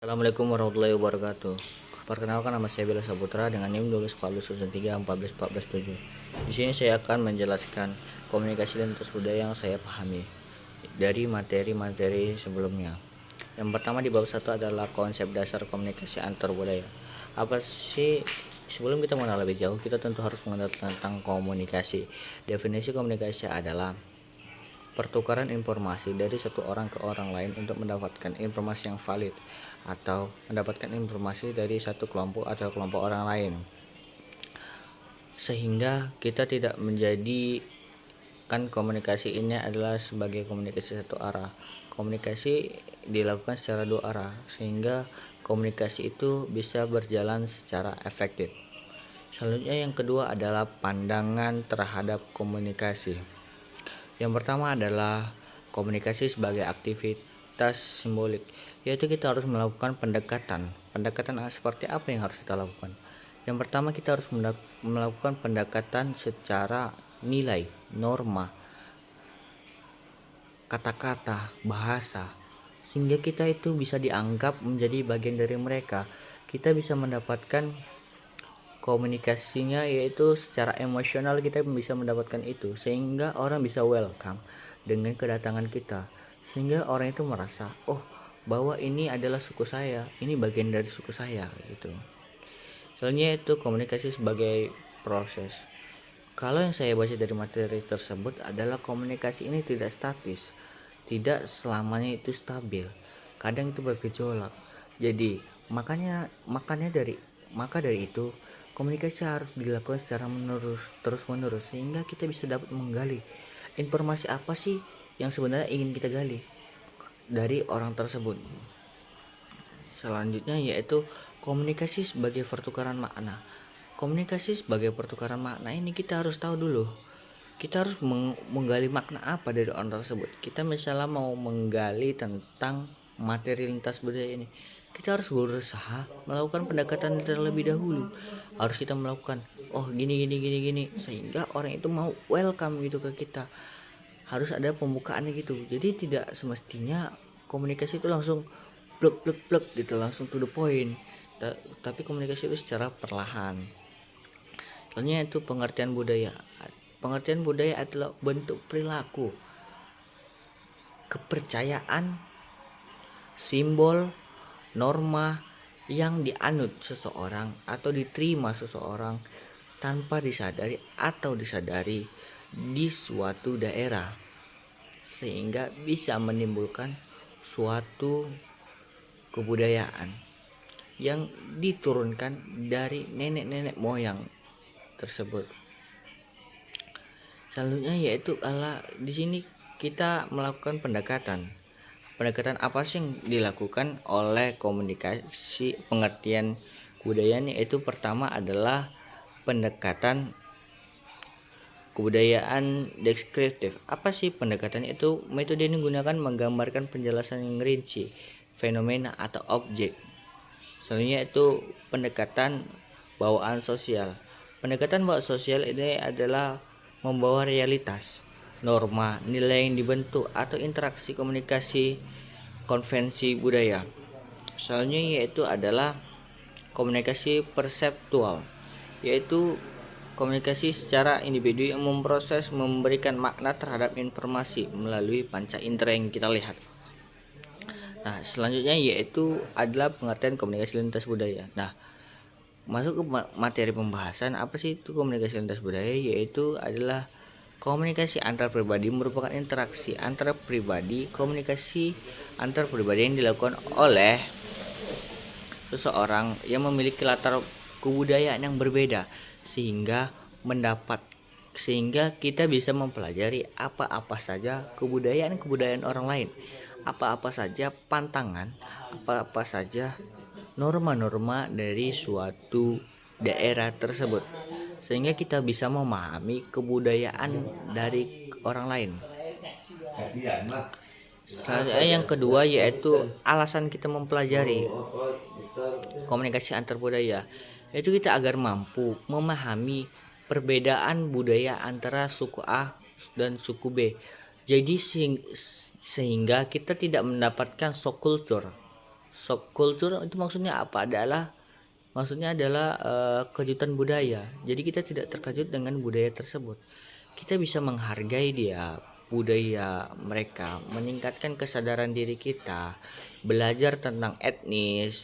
Assalamualaikum warahmatullahi wabarakatuh. Perkenalkan, nama saya Bella Saputra dengan NIM 12 14 Di sini saya akan menjelaskan komunikasi lintas budaya yang saya pahami dari materi-materi sebelumnya. Yang pertama di bab 1 adalah konsep dasar komunikasi antar budaya. Apa sih? Sebelum kita mengenal lebih jauh, kita tentu harus mengenal tentang komunikasi. Definisi komunikasi adalah pertukaran informasi dari satu orang ke orang lain untuk mendapatkan informasi yang valid, atau mendapatkan informasi dari satu kelompok atau kelompok orang lain, sehingga kita tidak menjadikan komunikasi ini adalah sebagai komunikasi satu arah. Komunikasi dilakukan secara dua arah, sehingga komunikasi itu bisa berjalan secara efektif. Selanjutnya, yang kedua adalah pandangan terhadap komunikasi. Yang pertama adalah komunikasi sebagai aktivitas simbolik, yaitu kita harus melakukan pendekatan. Pendekatan seperti apa yang harus kita lakukan? Yang pertama, kita harus melakukan pendekatan secara nilai, norma, kata-kata, bahasa, sehingga kita itu bisa dianggap menjadi bagian dari mereka. Kita bisa mendapatkan komunikasinya, yaitu secara emosional kita bisa mendapatkan itu, sehingga orang bisa welcome dengan kedatangan kita, sehingga orang itu merasa bahwa ini adalah suku saya, ini bagian dari suku saya gitu. Selanjutnya itu komunikasi sebagai proses. Kalau yang saya baca dari materi tersebut adalah komunikasi ini tidak statis, tidak selamanya itu stabil, kadang itu bergejolak. Jadi maka dari itu komunikasi harus dilakukan secara terus menerus, sehingga kita bisa dapat menggali informasi apa sih yang sebenarnya ingin kita gali dari orang tersebut. Selanjutnya yaitu komunikasi sebagai pertukaran makna. Komunikasi sebagai pertukaran makna ini kita harus tahu dulu. Kita harus menggali makna apa dari orang tersebut. Kita misalnya mau menggali tentang materi lintas budaya ini, kita harus berusaha melakukan pendekatan terlebih dahulu. Harus kita melakukan gini, sehingga orang itu mau welcome gitu ke kita. Harus ada pembukaannya gitu. Jadi tidak semestinya komunikasi itu langsung blek gitu, langsung to the point. Tapi komunikasi itu secara perlahan. Selanjutnya itu pengertian budaya. Pengertian budaya adalah bentuk perilaku, kepercayaan, simbol, norma yang dianut seseorang atau diterima seseorang tanpa disadari atau disadari di suatu daerah, sehingga bisa menimbulkan suatu kebudayaan yang diturunkan dari nenek-nenek moyang tersebut. Selanjutnya yaitu di sini kita melakukan pendekatan. Pendekatan apa sih yang dilakukan oleh komunikasi pengertian kebudayaan? Yaitu pertama adalah pendekatan kebudayaan deskriptif. Apa sih pendekatannya? Itu metode ini digunakan menggambarkan penjelasan yang rinci fenomena atau objek. Selanjutnya itu pendekatan bawaan sosial. Pendekatan bawaan sosial ini adalah membawa realitas, norma, nilai yang dibentuk atau interaksi komunikasi konvensi budaya. Selanjutnya yaitu adalah komunikasi perseptual, yaitu komunikasi secara individu yang memproses memberikan makna terhadap informasi melalui panca indera yang kita lihat. Nah, selanjutnya yaitu adalah pengertian komunikasi lintas budaya. Nah, masuk ke materi pembahasan, apa sih itu komunikasi lintas budaya? Yaitu adalah komunikasi antar pribadi, merupakan interaksi antar pribadi, komunikasi antar pribadi yang dilakukan oleh seseorang yang memiliki latar kebudayaan yang berbeda, sehingga kita bisa mempelajari apa-apa saja kebudayaan orang lain, apa-apa saja pantangan, apa-apa saja norma-norma dari suatu daerah tersebut, sehingga kita bisa memahami kebudayaan dari orang lain. Selanjutnya yang kedua yaitu alasan kita mempelajari komunikasi antar budaya, yaitu kita agar mampu memahami perbedaan budaya antara suku A dan suku B. Jadi sehingga kita tidak mendapatkan shock culture. Shock culture itu maksudnya apa? Maksudnya adalah kejutan budaya. Jadi kita tidak terkejut dengan budaya tersebut. Kita bisa menghargai dia, budaya mereka, meningkatkan kesadaran diri kita, belajar tentang etnis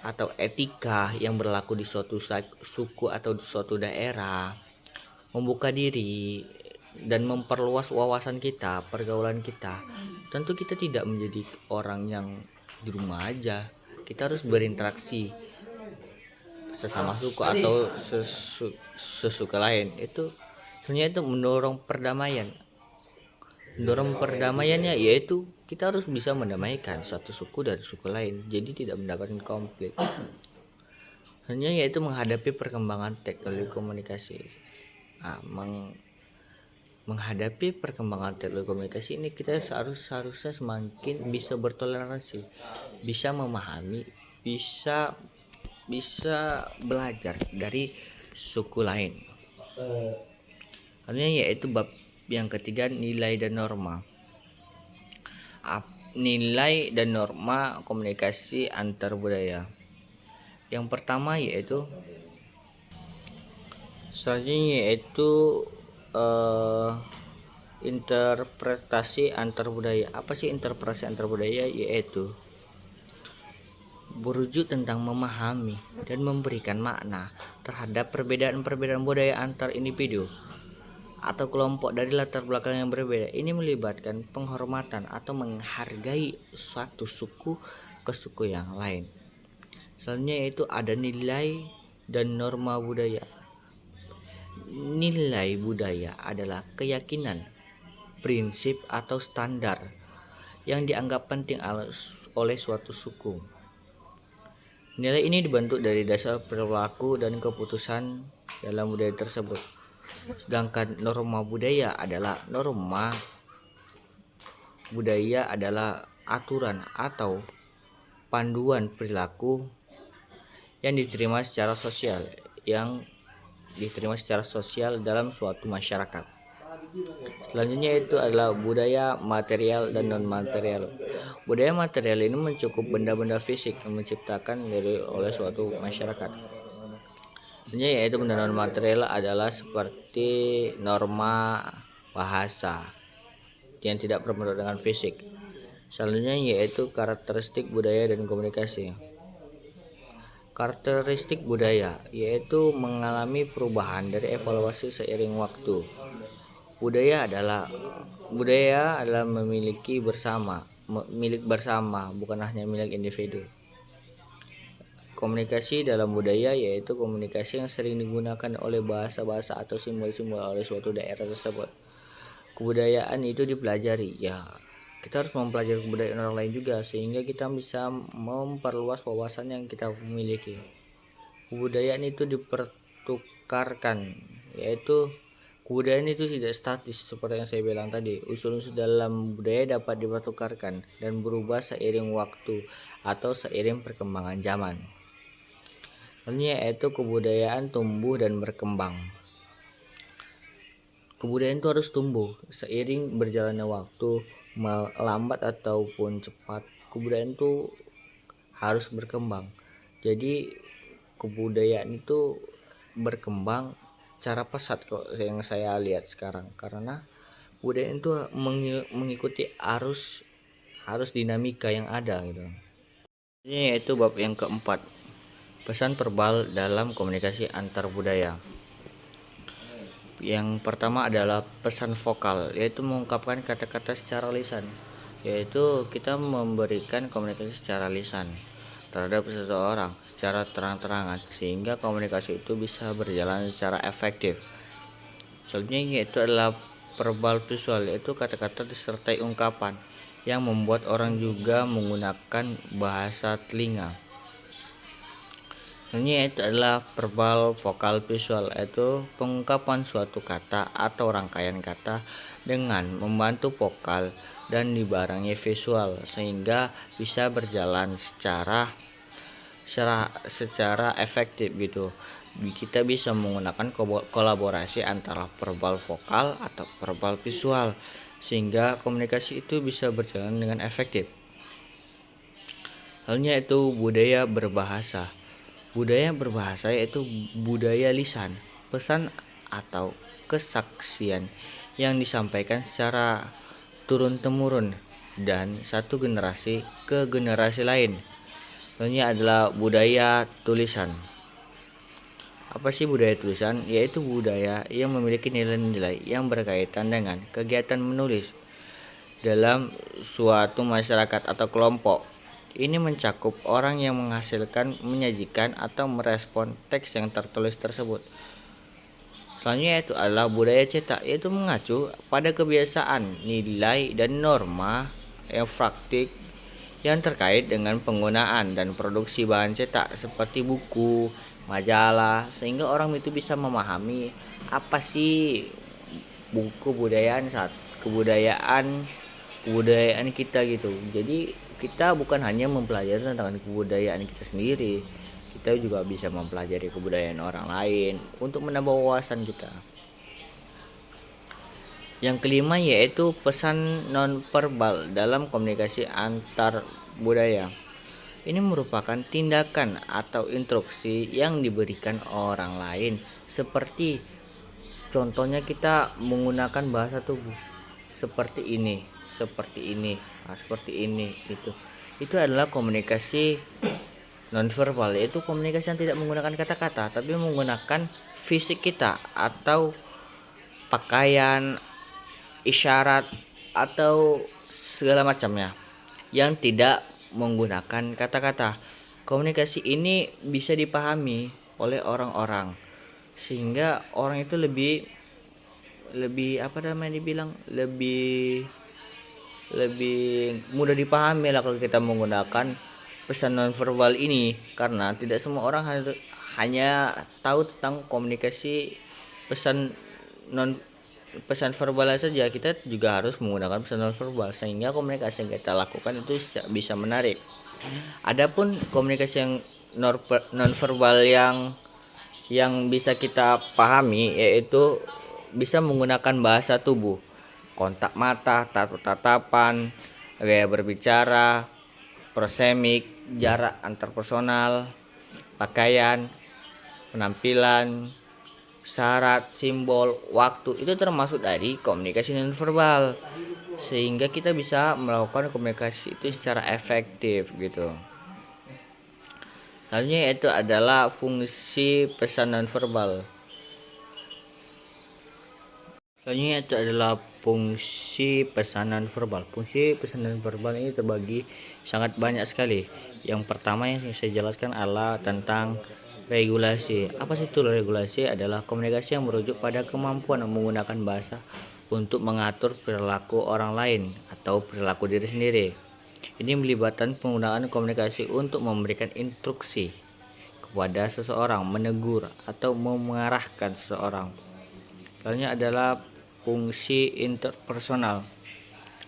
atau etika yang berlaku di suatu suku atau di suatu daerah, membuka diri dan memperluas wawasan kita, pergaulan kita. Tentu kita tidak menjadi orang yang di rumah aja. Kita harus berinteraksi sesama suku atau sesuku lain. Itu sebenarnya itu mendorong perdamaiannya, yaitu kita harus bisa mendamaikan suatu suku dari suku lain, jadi tidak mendapatkan konflik. Sebenarnya yaitu menghadapi perkembangan teknologi komunikasi. Nah, menghadapi perkembangan teknologi komunikasi ini kita seharusnya semakin bisa bertoleransi, bisa memahami, bisa belajar dari suku lain. Artinya yaitu bab yang ketiga, nilai dan norma. Nilai dan norma komunikasi antar budaya. Yang pertama yaitu interpretasi antar budaya. Apa sih interpretasi antar budaya? Yaitu berujuk tentang memahami dan memberikan makna terhadap perbedaan-perbedaan budaya antar individu atau kelompok dari latar belakang yang berbeda. Ini melibatkan penghormatan atau menghargai suatu suku ke suku yang lain. Selanjutnya itu ada nilai dan norma budaya. Nilai budaya adalah keyakinan, prinsip atau standar yang dianggap penting oleh suatu suku. Nilai ini dibentuk dari dasar perilaku dan keputusan dalam budaya tersebut. Sedangkan norma budaya adalah aturan atau panduan perilaku yang diterima secara sosial dalam suatu masyarakat. Selanjutnya itu adalah budaya material dan non material. Budaya material ini mencakup benda-benda fisik yang menciptakan oleh suatu masyarakat. Selanjutnya yaitu benda non material adalah seperti norma bahasa yang tidak berbentuk dengan fisik. Selanjutnya yaitu karakteristik budaya dan komunikasi. Karakteristik budaya yaitu mengalami perubahan dari evaluasi seiring waktu. Budaya adalah milik bersama, bukan hanya milik individu. Komunikasi dalam budaya yaitu komunikasi yang sering digunakan oleh bahasa-bahasa atau simbol-simbol oleh suatu daerah tersebut. Kebudayaan itu dipelajari, ya kita harus mempelajari kebudayaan orang lain juga sehingga kita bisa memperluas wawasan yang kita miliki. Kebudayaan itu dipertukarkan, yaitu kebudayaan itu tidak statis seperti yang saya bilang tadi. Unsur-unsur dalam budaya dapat dipertukarkan dan berubah seiring waktu atau seiring perkembangan zaman. Selanjutnya yaitu kebudayaan tumbuh dan berkembang. Kebudayaan itu harus tumbuh seiring berjalannya waktu, lambat ataupun cepat. Kebudayaan itu harus berkembang. Jadi kebudayaan itu berkembang secara pesat kok yang saya lihat sekarang, karena budaya itu mengikuti arus dinamika yang ada gitu. Ini yaitu bab yang keempat, pesan verbal dalam komunikasi antar budaya. Yang pertama adalah pesan vokal, yaitu mengungkapkan kata-kata secara lisan, yaitu kita memberikan komunikasi secara lisan terhadap seseorang secara terang-terangan sehingga komunikasi itu bisa berjalan secara efektif. Selanjutnya yaitu adalah verbal visual, yaitu kata-kata disertai ungkapan yang membuat orang juga menggunakan bahasa telinga. Selanjutnya itu adalah verbal vokal visual, yaitu pengungkapan suatu kata atau rangkaian kata dengan membantu vokal dan dibarengi visual sehingga bisa berjalan secara efektif gitu. Kita bisa menggunakan kolaborasi antara verbal vokal atau verbal visual sehingga komunikasi itu bisa berjalan dengan efektif. Lalunya itu budaya berbahasa. Budaya berbahasa yaitu budaya lisan, pesan atau kesaksian yang disampaikan secara turun-temurun dan satu generasi ke generasi lain. Lalunya adalah budaya tulisan. Apa sih budaya tulisan? Yaitu budaya yang memiliki nilai-nilai yang berkaitan dengan kegiatan menulis dalam suatu masyarakat atau kelompok. Ini mencakup orang yang menghasilkan, menyajikan, atau merespon teks yang tertulis tersebut. Selanjutnya itu adalah budaya cetak, yaitu mengacu pada kebiasaan, nilai, dan norma yang praktik yang terkait dengan penggunaan dan produksi bahan cetak seperti buku, majalah, sehingga orang itu bisa memahami apa sih buku kebudayaan kita gitu. Jadi kita bukan hanya mempelajari tentang kebudayaan kita sendiri, kita juga bisa mempelajari kebudayaan orang lain untuk menambah wawasan kita. Yang kelima yaitu pesan nonverbal dalam komunikasi antar budaya. Ini merupakan tindakan atau instruksi yang diberikan orang lain, seperti contohnya kita menggunakan bahasa tubuh seperti ini, seperti ini gitu. Itu adalah komunikasi nonverbal, yaitu komunikasi yang tidak menggunakan kata-kata tapi menggunakan fisik kita atau pakaian, isyarat, atau segala macamnya yang tidak menggunakan kata-kata. Komunikasi ini bisa dipahami oleh orang-orang sehingga orang itu lebih lebih mudah dipahami lah kalau kita menggunakan pesan nonverbal ini, karena tidak semua orang hanya tahu tentang komunikasi pesan non pesan verbal saja. Kita juga harus menggunakan pesan nonverbal sehingga komunikasi yang kita lakukan itu bisa menarik. Adapun komunikasi yang nonverbal yang bisa kita pahami yaitu bisa menggunakan bahasa tubuh, kontak mata, tatapan, gaya berbicara, prosemik, jarak antarpersonal, pakaian, penampilan, syarat, simbol, waktu, itu termasuk dari komunikasi nonverbal sehingga kita bisa melakukan komunikasi itu secara efektif gitu. Selanjutnya itu adalah fungsi pesan nonverbal. Selanjutnya itu adalah fungsi pesanan verbal. Fungsi pesanan verbal ini terbagi sangat banyak sekali. Yang pertama yang saya jelaskan adalah tentang regulasi. Apa sih itu regulasi? Adalah komunikasi yang merujuk pada kemampuan menggunakan bahasa untuk mengatur perilaku orang lain atau perilaku diri sendiri. Ini melibatkan penggunaan komunikasi untuk memberikan instruksi kepada seseorang, menegur atau mengarahkan seseorang. Selanjutnya adalah fungsi interpersonal.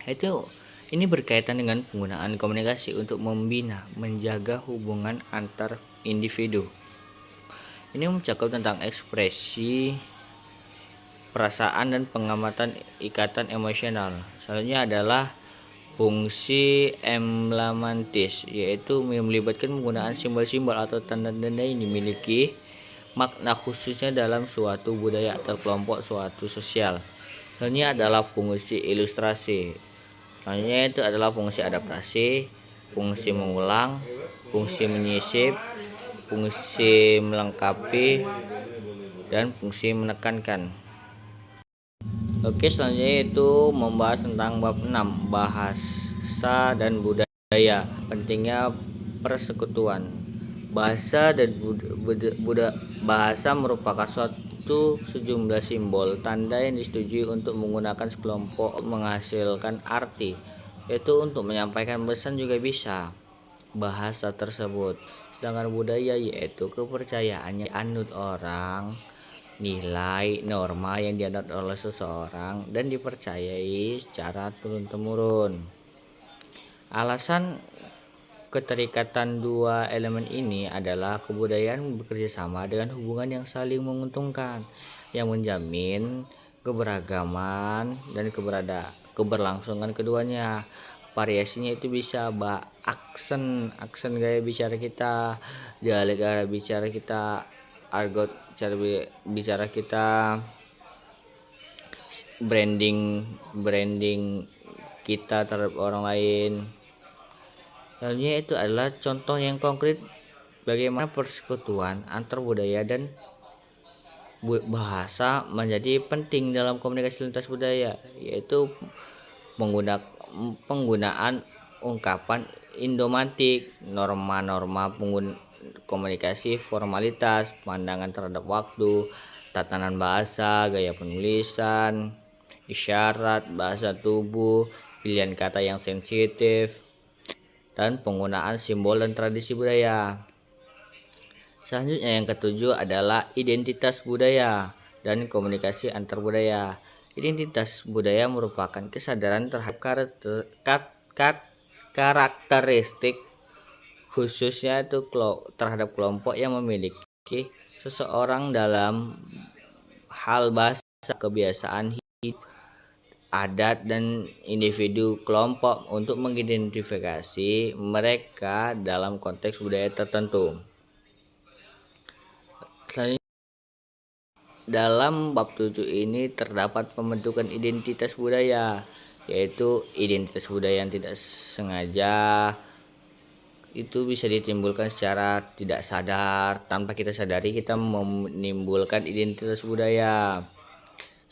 Ini berkaitan dengan penggunaan komunikasi untuk membina, menjaga hubungan antar individu. Ini mencakup tentang ekspresi, perasaan, dan pengamatan ikatan emosional. Selanjutnya adalah fungsi emblemantis, yaitu melibatkan penggunaan simbol-simbol atau tanda-tanda yang dimiliki makna khususnya dalam suatu budaya atau kelompok suatu sosial. Selanjutnya adalah fungsi ilustrasi. Selanjutnya itu adalah fungsi adaptasi, fungsi mengulang, fungsi menyisip, fungsi melengkapi, dan fungsi menekankan. Oke, selanjutnya itu membahas tentang bab 6, bahasa dan budaya. Pentingnya persekutuan. Bahasa dan bahasa merupakan suatu sejumlah simbol tanda yang disetujui untuk menggunakan sekelompok menghasilkan arti, yaitu untuk menyampaikan pesan juga bisa bahasa tersebut. Sedangkan budaya yaitu kepercayaan yang dianut orang, nilai, norma yang dianut oleh seseorang dan dipercayai secara turun-temurun. Alasan keterikatan dua elemen ini adalah kebudayaan bekerja sama dengan hubungan yang saling menguntungkan, yang menjamin keberagaman dan keberlangsungan keduanya. variasinya itu bisa aksen gaya bicara kita, dialek gaya bicara kita, argot cara bicara kita, branding branding kita terhadap orang lain. Selanjutnya itu adalah contoh yang konkret bagaimana persekutuan antar budaya dan bahasa menjadi penting dalam komunikasi lintas budaya, yaitu penggunaan ungkapan idiomatik, norma-norma komunikasi, formalitas, pandangan terhadap waktu, tatanan bahasa, gaya penulisan, isyarat, bahasa tubuh, pilihan kata yang sensitif, dan penggunaan simbol dan tradisi budaya. Selanjutnya yang ketujuh adalah identitas budaya dan komunikasi antar budaya. Identitas budaya merupakan kesadaran terhadap karakteristik khususnya itu terhadap kelompok yang memiliki seseorang dalam hal bahasa, kebiasaan hidup, adat, dan individu kelompok untuk mengidentifikasi mereka dalam konteks budaya tertentu. Selanjutnya, dalam bab 7 ini terdapat pembentukan identitas budaya, yaitu identitas budaya yang tidak sengaja itu bisa ditimbulkan secara tidak sadar. Tanpa kita sadari kita menimbulkan identitas budaya.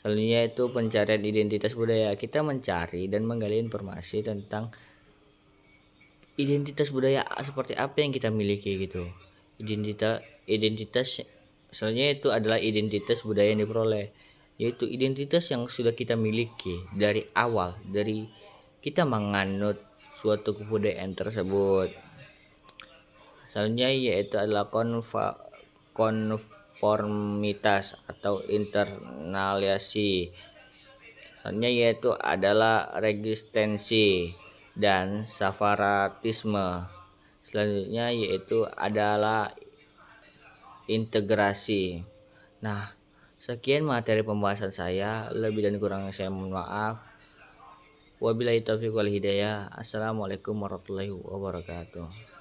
Selanjutnya itu pencarian identitas budaya. Kita mencari dan menggali informasi tentang identitas budaya seperti apa yang kita miliki gitu. Identitas selanjutnya itu adalah identitas budaya yang diperoleh, yaitu identitas yang sudah kita miliki dari awal, dari kita menganut suatu kebudayaan tersebut. Selanjutnya yaitu adalah konformitas atau internalisasi. Selanjutnya yaitu adalah resistensi dan separatisme. Selanjutnya yaitu adalah integrasi. Nah, sekian materi pembahasan saya. Lebih dan kurangnya saya mohon maaf. Wabillahi taufiq wal hidayah. Assalamualaikum warahmatullahi wabarakatuh.